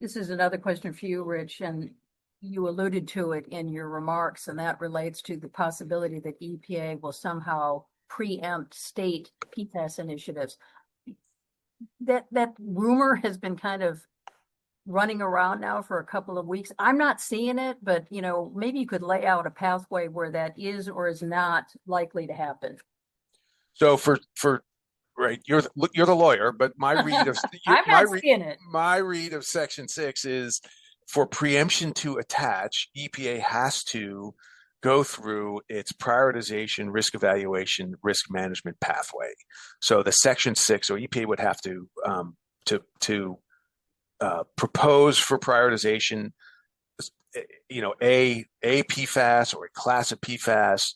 This is another question for you, Rich, and you alluded to it in your remarks, and that relates to the possibility that EPA will somehow preempt state PFAS initiatives. That rumor has been kind of running around now for a couple of weeks. I'm not seeing it, but maybe you could lay out a pathway where that is or is not likely to happen. So right, you're the lawyer, but my read of I'm not seeing it. My read of Section 6 is, for preemption to attach, EPA has to go through its prioritization, risk evaluation, risk management pathway. So the Section 6, or EPA would have to propose for prioritization, a PFAS or a class of PFAS,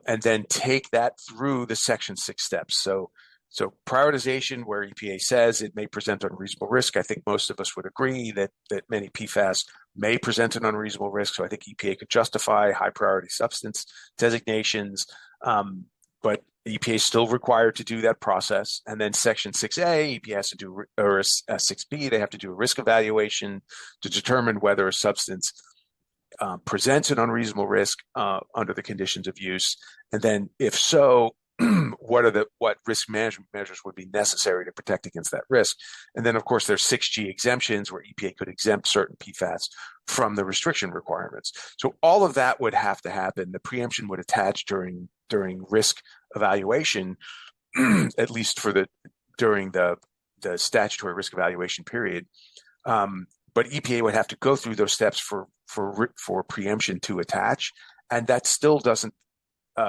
and then take that through the Section 6 steps. So So prioritization, where EPA says it may present unreasonable risk, I think most of us would agree that many PFAS may present an unreasonable risk. So I think EPA could justify high priority substance designations, but EPA is still required to do that process. And then Section 6A, EPA has to do, or 6B, they have to do a risk evaluation to determine whether a substance presents an unreasonable risk under the conditions of use. And then if so, what risk management measures would be necessary to protect against that risk. And then, of course, there's 6G exemptions where EPA could exempt certain PFAS from the restriction requirements. So all of that would have to happen. The preemption would attach during risk evaluation, at least during the statutory risk evaluation period. But EPA would have to go through those steps for preemption to attach, and that still doesn't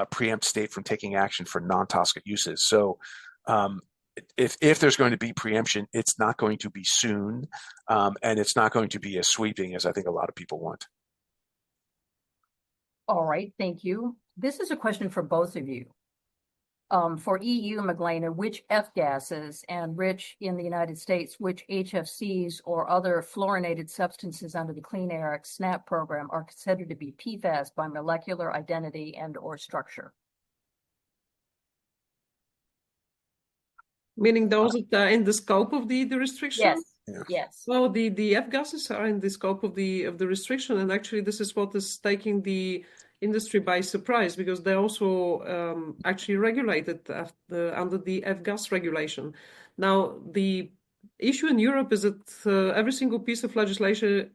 preempt state from taking action for non-toxic uses. So if there's going to be preemption, it's not going to be soon, and it's not going to be as sweeping as I think a lot of people want. All right, thank you. This is a question for both of you. For EU, Magdalena, which F-gases, and Rich, in the United States, which HFCs or other fluorinated substances under the Clean Air Act SNAP program are considered to be PFAS by molecular identity and or structure? Meaning those that are in the scope of the restriction? Yes, Yeah. yes. Well, the F-gases are in the scope of the restriction, and actually this is what is taking the industry by surprise, because they're also actually regulated under the F-gas regulation. Now, the issue in Europe is that every single piece of legislation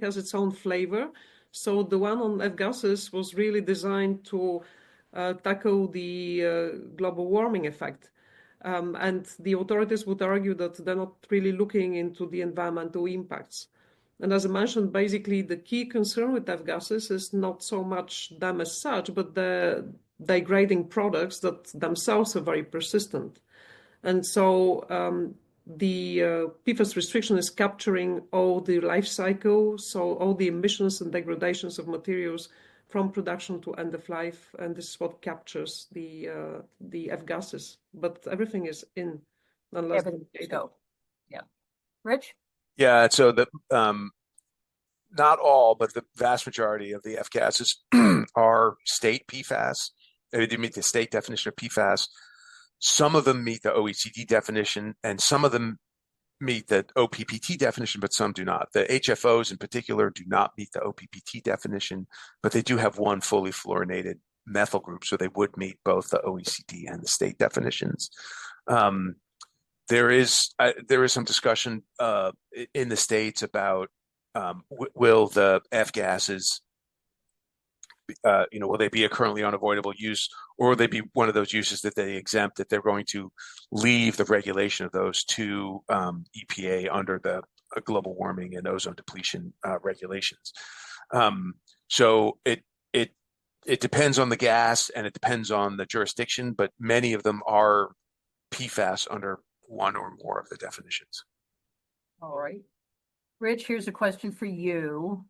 has its own flavor. So the one on F-gases was really designed to tackle the global warming effect. And the authorities would argue that they're not really looking into the environmental impacts. And as I mentioned, basically the key concern with F-gases is not so much them as such, but the degrading products that themselves are very persistent. And so the PFAS restriction is capturing all the life cycle, so all the emissions and degradations of materials from production to end of life, and this is what captures the F-gases. But everything is in, unless yeah. Rich? Yeah, so not all, but the vast majority of the F-gases are state PFAS. They meet the state definition of PFAS. Some of them meet the OECD definition, and some of them meet the OPPT definition, but some do not. The HFOs in particular do not meet the OPPT definition, but they do have one fully fluorinated methyl group, so they would meet both the OECD and the state definitions. There is some discussion in the States about will the F-gases, will they be a currently unavoidable use, or will they be one of those uses that they exempt, that they're going to leave the regulation of those to EPA under the global warming and ozone depletion regulations. So it depends on the gas and it depends on the jurisdiction, but many of them are PFAS under one or more of the definitions. All right. Rich, here's a question for you.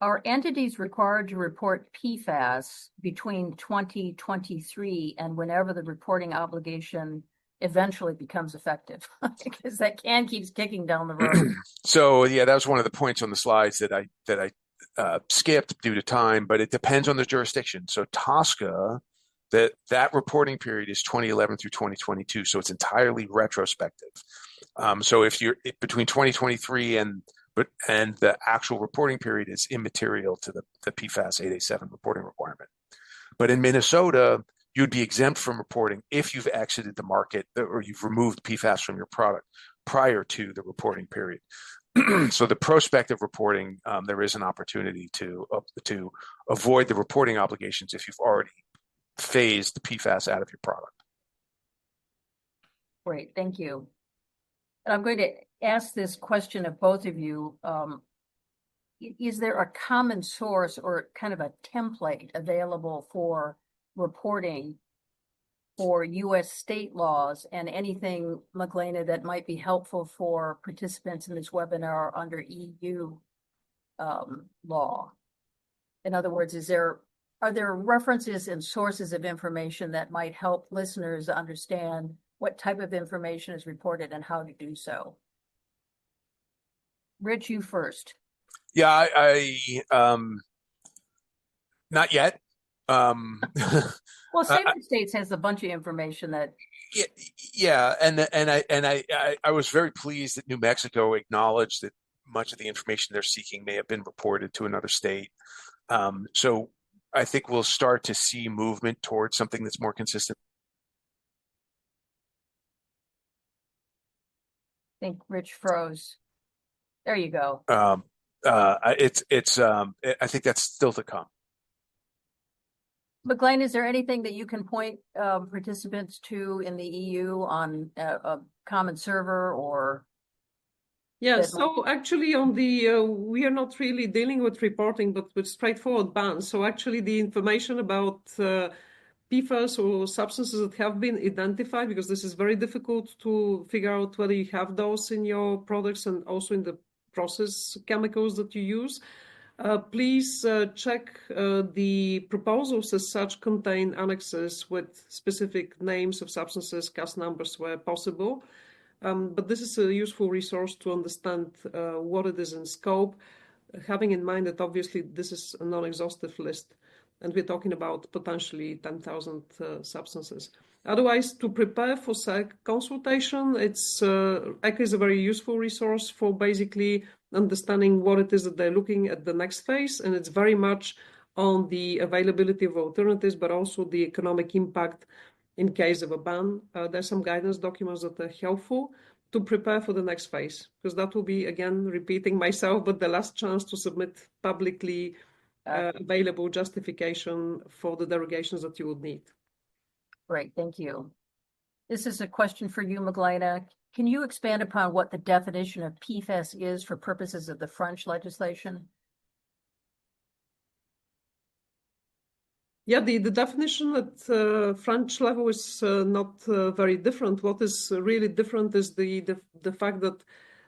Are entities required to report PFAS between 2023 and whenever the reporting obligation eventually becomes effective? Because that keeps kicking down the road. So yeah, that was one of the points on the slides that I skipped due to time, but it depends on the jurisdiction. So TSCA, that reporting period is 2011 through 2022, so it's entirely retrospective. So if you're between 2023 and the actual reporting period is immaterial to the PFAS 8A7 reporting requirement. But in Minnesota, you'd be exempt from reporting if you've exited the market or you've removed PFAS from your product prior to the reporting period. So the prospective reporting, there is an opportunity to avoid the reporting obligations if you've already phased the PFAS out of your product. Great, thank you. And I'm going to ask this question of both of you. Is there a common source or kind of a template available for reporting for U.S. state laws, and anything, Magdalena, that might be helpful for participants in this webinar under EU law? In other words, is there are there references and sources of information that might help listeners understand what type of information is reported and how to do so? Rich, you first. Yeah, not yet. Well, Save I- the States has a bunch of information that, Yeah, I was very pleased that New Mexico acknowledged that much of the information they're seeking may have been reported to another state. So I think we'll start to see movement towards something that's more consistent. I think Rich froze. There you go. I think that's still to come. McLean, is there anything that you can point participants to in the EU on a common server or? Yeah, That so actually on the, we are not really dealing with reporting, but with straightforward bans. So actually the information about PFAS or substances that have been identified, because this is very difficult to figure out whether you have those in your products and also in the process chemicals that you use. Please check the proposals as such contain annexes with specific names of substances, CAS numbers where possible. But this is a useful resource to understand what it is in scope, having in mind that obviously this is a non-exhaustive list and we're talking about potentially 10,000 substances. Otherwise, to prepare for SEC consultation, ECHA is a very useful resource for basically understanding what it is that they're looking at the next phase, and it's very much on the availability of alternatives, but also the economic impact in case of a ban. There's some guidance documents that are helpful to prepare for the next phase, because that will be, again, repeating myself, but the last chance to submit publicly available justification for the derogations that you would need. Great, thank you. This is a question for you, Magdalena. Can you expand upon what the definition of PFAS is for purposes of the French legislation? Yeah, the definition at French level is not very different. What is really different is the fact that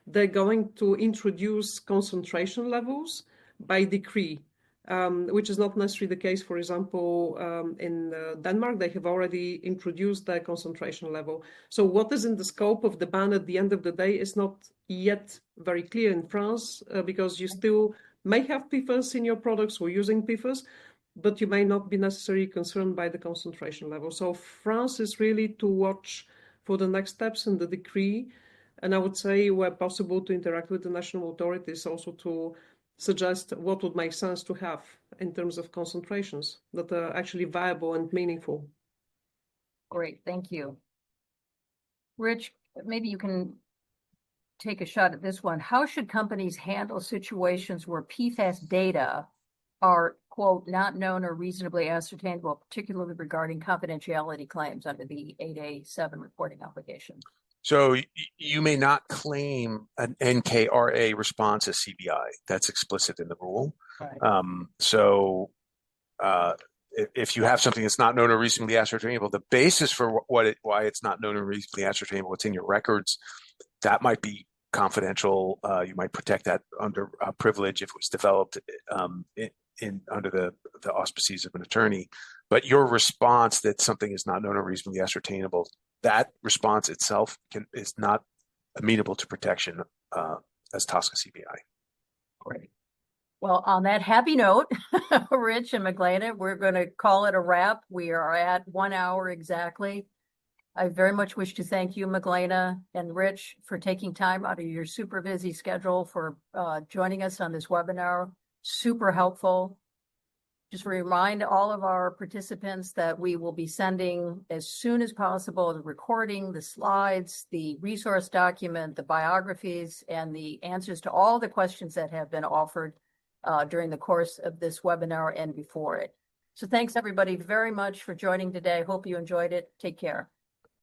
they're going to introduce concentration levels by decree, which is not necessarily the case. For example, in Denmark, they have already introduced their concentration level. So what is in the scope of the ban at the end of the day is not yet very clear in France, because you still may have PFAS in your products or using PFAS, but you may not be necessarily concerned by the concentration level. So France is really to watch for the next steps in the decree. And I would say, where possible, to interact with the national authorities, also to suggest what would make sense to have in terms of concentrations that are actually viable and meaningful. Great, thank you. Rich, maybe you can take a shot at this one. How should companies handle situations where PFAS data are, quote, not known or reasonably ascertainable, particularly regarding confidentiality claims under the 8A7 reporting obligation? So you may not claim an NKRA response as CBI. That's explicit in the rule. Right. If you have something that's not known or reasonably ascertainable, the basis for why it's not known or reasonably ascertainable, what's in your records, that might be confidential. You might protect that under privilege if it was developed under the auspices of an attorney. But your response that something is not known or reasonably ascertainable, that response itself is not amenable to protection as TSCA CBI. Great. Well, on that happy note, Rich and Magdalena, we're going to call it a wrap. We are at 1 hour exactly. I very much wish to thank you, Magdalena and Rich, for taking time out of your super busy schedule for joining us on this webinar. Super helpful. Just remind all of our participants that we will be sending as soon as possible the recording, the slides, the resource document, the biographies, and the answers to all the questions that have been offered during the course of this webinar and before it. So thanks everybody very much for joining today. Hope you enjoyed it. Take care.